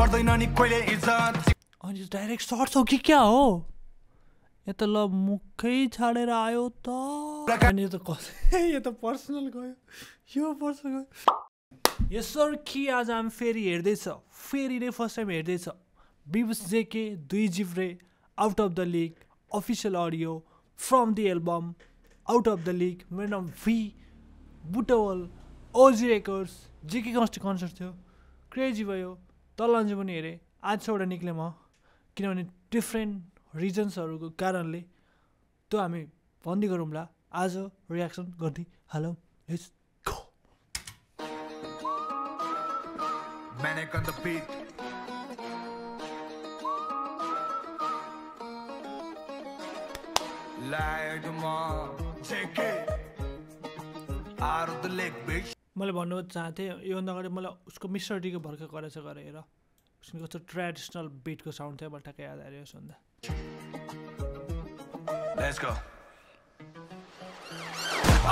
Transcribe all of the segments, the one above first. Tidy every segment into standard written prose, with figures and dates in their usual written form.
गर्दैन नि कहिले इज्जत अनि डाइरेक्ट सर्ट्स हो कि क्या हो यो त ल मुखै छाडेर आयो त अनि यो त पर्सनल गयो यो पर्सनल गयो यसर कि आज हामी फेरि हेर्दैछ फेरि नै फर्स्ट टाइम हेर्दैछ बिबस जेके 2 जिब्रे out of the league official audio from the album out of the league मेरो नाम भी Butwal OG records JK concert थियो क्रेजी भयो तलन्जी पनि हेरेँ आज एउटा निक्लेँ म किनभने डिफ्रेन्ट रिजन्सहरूको कारणले त्यो हामी भन्दै गरौँला आज रियाक्सन गर्दै हालौँ let's go Manic on the beat Light them on JK Out of the lake bitch मैले भन्नु चाहन्थेँ योभन्दा अगाडि मलाई उसको मिस्टर डीको भर्खर गरेछ हेर उसको कस्तो ट्रेडिसनल बिटको साउन्ड थियो मलाई ठ्याक्कै याद आयो सुन्दा Let's go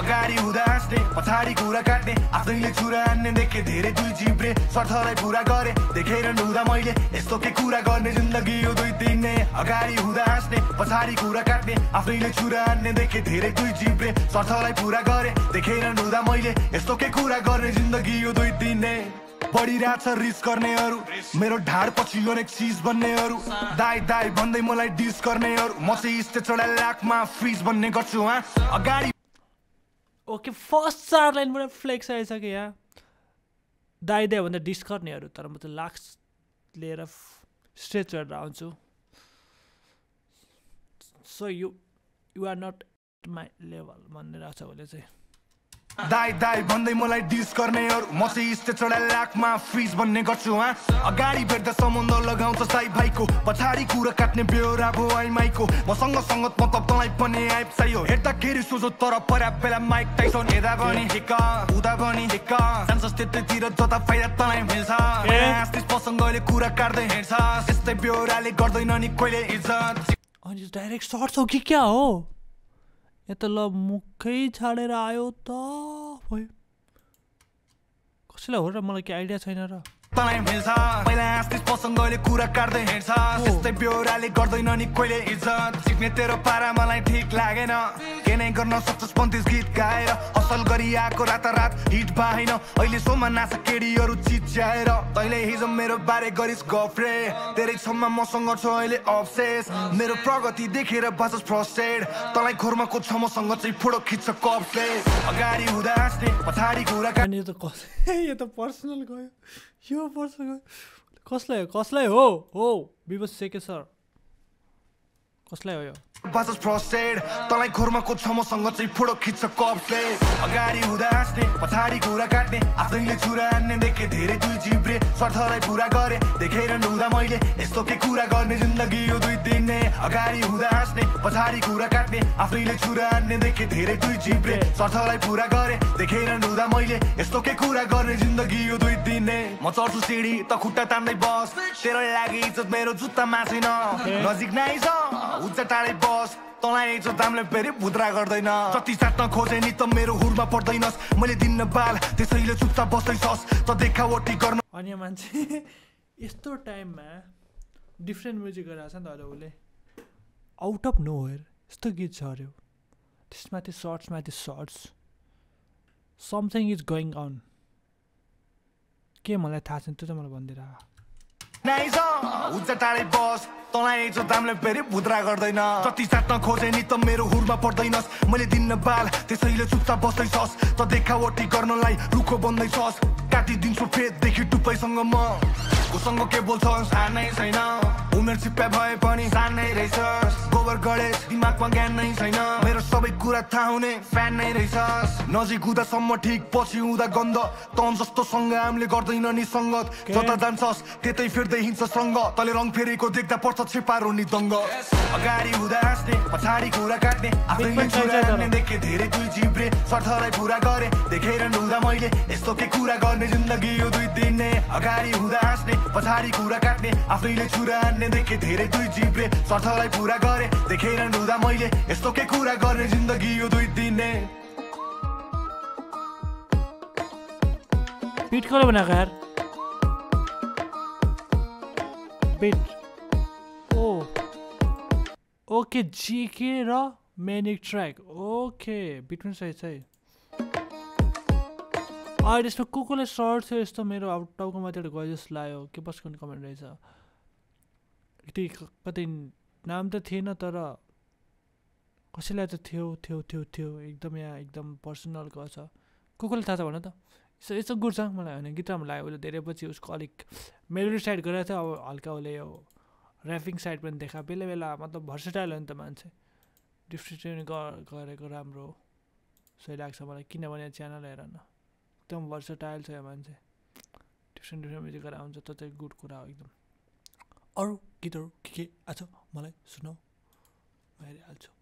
अगाडि हुँदा हाँस्ने पछाडि कुरा काट्ने आफैले छुरा हान्ने देखे धेरै दुई जिब्रे शर्तलाई पुरा गरे देखेर नुदा मैले यस्तो के कुरा गर्ने जिन्दगी यो दुई दिने अगाडि हुँदा हाँस्ने पछाडि कुरा काट्ने आफैले छुरा हान्ने देखे धेरै दुई जिब्रे शर्तलाई पुरा गरे देखेर नुदा मैले यस्तो के कुरा गर्ने जिन्दगी यो दुई दिने बढिरहेछ रिस गर्नेहरू मेरो ढाड पछि अनेक चिज बन्नेहरू दाई दाई भन्दै मलाई डिस गर्नेहरू म चाहिँ स्टेज चढा लाखमा फ्रिज बन्ने गर्छु अगाडि ओके फर्स्ट 4 लाइनबाट फ्लेक्स आइसक्यो यहाँ दाइ दाइ भन्दा डिस गर्नेहरू तर म त लाक्स लिएर स्टेज चढेर आउँछु so you are not my level भन्ने रहेछ उसले चाहिँ दाई दाई भन्दै मलाई डिस गर्नेहरू म चाहिँ स्टेज चढा लाखमा फ्रिज बन्ने गर्छु अगाडि भेट्दा सम्बन्ध लगाउँछ साई भाइको पछाडि कुरा काट्ने बेहोरा भो आई माइको मसँग सङ्गत मतलब तँलाई पनि आइप चाहियो हेर्दाखेरि सोझो तर परा बेला माइक टाइसन हेर्दा पनि हिक्क उदा पनि हिक्क चान्सस त्यतैतिर जता फाइदा तँलाई मिल्छ आस्तिस पसङ्गले कुरा काट्दै हिँड्छ त्यस्तै बेहोराले गर्दैन नि कहिले इज्जत अनि डाइरेक्ट सर्ट्स हो कि क्या हो यो त ल मुखै छाडेर आयो त भयो कसैलाई हो र मलाई के आइडिया छैन र तँलाई मिल्छ पहिला आस्तिस पसङ्गले कुरा काट्दै हिँड्छ त्यस्तै बेहोराले गर्दैन नि कहिले इज्जत सिक्ने तेरो पारा मलाई ठिक लागेन के नै गर्न सक्छस् 35 गीत गाएर असल गरी आएको रातारात हिट भएन अहिले सोमा नाच केडीहरू चिच्याएर तैँले हिजो मेरो बारे गरिस् गफ्रे तेरै छममा मसँग छ अहिले अब्सेस मेरो प्रगति देखेर बाँचस् फ्रस्ट्रेट तँलाई खोर्माको छ मसँग चाहिँ फोटो खिच्छ कपले अगाडि हुँदा हाँस्ने पछाडि कुरा काट्ने यो त पर्सनल गयो यो पर्सनल कसलाई हो बिबस जेके सर कसलाई हो यो बाँचस् फ्रस्ट्रेट तँलाई खोर्माको छ मसँग चाहिँ फोटो खिच्छ कपले अगाडि हुँदा हाँस्ने पछाडि कुरा काट्ने आफैले छुरा हान्ने देखे धेरै दुई जिब्रे शर्तलाई पुरा गरे देखेर नुदा मैले यस्तो के कुरा गर्ने जिन्दगी यो दुई दिने अगाडि हुँदा हाँस्ने पछाडि कुरा काट्ने आफैले छुरा हान्ने देखे धेरै दुई जिब्रे शर्तलाई पुरा गरे देखेर नुदा मैले यस्तो के कुरा गर्ने जिन्दगी यो दुई दिने म चढ्छु सिडी त खुट्टा तान्दै बस तेरो लागि इज्जत मेरो जुत्तामा छैन नजिक नआइज उच्च टाढै बस तँलाई इज्जत दामले फेरि भुद्रा गर्दैन जति साट्न खोजे नि त मेरो हुरमा पर्दैनस् मैले दिन्न बाल त्यसैले चुप्चाप बस्दैछस् त देखावटी गर्न अनि मान्छे यस्तो टाइममा डिफ्रेन्ट म्युजिक गरिरहेको छ नि त अहिले उसले आउट अफ नो वेयर यस्तो गीत छ अरे त्यसमाथि sorts something is going on के मलाई थाहा छैन त्यो चाहिँ मलाई भनिदिएर उच्च टाढै बस तँलाई इज्जत दामले फेरि भुद्रा गर्दैन जति साट्न खोजे नि त मेरो हुरमा पर्दैनस् मैले दिन्न बाल त्यसैले चुप्चाप बस्दैछस् त देखावटी गर्नलाई रुखो बन्दैछस् काटिदिन्छु फेददेखि टुप्पैसँग म उसँग के बोल्छस् सानै छैन उमेर चिप्पा भए पनि सानै रहेछस् गोबर गणेश दिमागमा ज्ञान नै छैन मेरो सबै कुरा थाहा हुने फ्यान नै रहेछस् नजिक हुँदासम्म ठिक पछि हुँदा गन्ध तँ जस्तो सँग हामीले गर्दैन नि सङ्गत जता जान्छस् त्यतै फेर्दै हिँड्छ सँग तले रङ फेरेको देख्दा पर्छ छेपारो नि दङ्ग अगाडि हुँदा हाँस्ने पछाडि कुरा काट्ने आफैले छुरा हान्ने देखे धेरै दुई जिब्रे शर्तलाई पुरा गरे देखेर नुदा मैले यस्तो के कुरा गर्ने जिन्दगी यो दुई दिने अगाडि हुँदा हाँस्ने पछाडि कुरा काट्ने आफैले छुरा हान्ने देखे धेरै दुई जिब्रे शर्तलाई पुरा गरे देखेर नुदा मैले यस्तो के कुरा गर्ने जिन्दगी यो दुई दिने पिट कसले बनाएको यार बिट ओ ओके जीके र मेनिक ट्र्याक ओके बिट पनि सही छ है यसमा को सर्ट थियो यस्तो मेरो अब टाउकोमा त्यो गयो जस्तो लाग्यो के पस्को कमेन्ट रहेछ कतै नाम त थिएन तर कसैलाई त थियो एकदम यहाँ एकदम पर्सनल छ को थाहा छ भन त यस्तो गुड छ मलाई होइन गीत राम्रो लाग्यो उसले धेरै पछि उसको अलिक मेलोडी साइड गरेको थियो अब हल्का उसले यो ऱ्यापिङ साइड पनि देखा बेला बेला मतलब भर्सेटाइल हो नि त मान्छे डिफ्रेन्ट गरेको राम्रो सही लाग्छ मलाई किनभने च्यानल हेर न एकदम भर्सेटाइल छ यो मान्छे डिफ्रेन्ट म्युजिक गरेर आउँछ त चाहिँ गुड कुरा हो एकदम अरू गीतहरू के आछ मलाई सुनाऊ म हेरिहाल्छु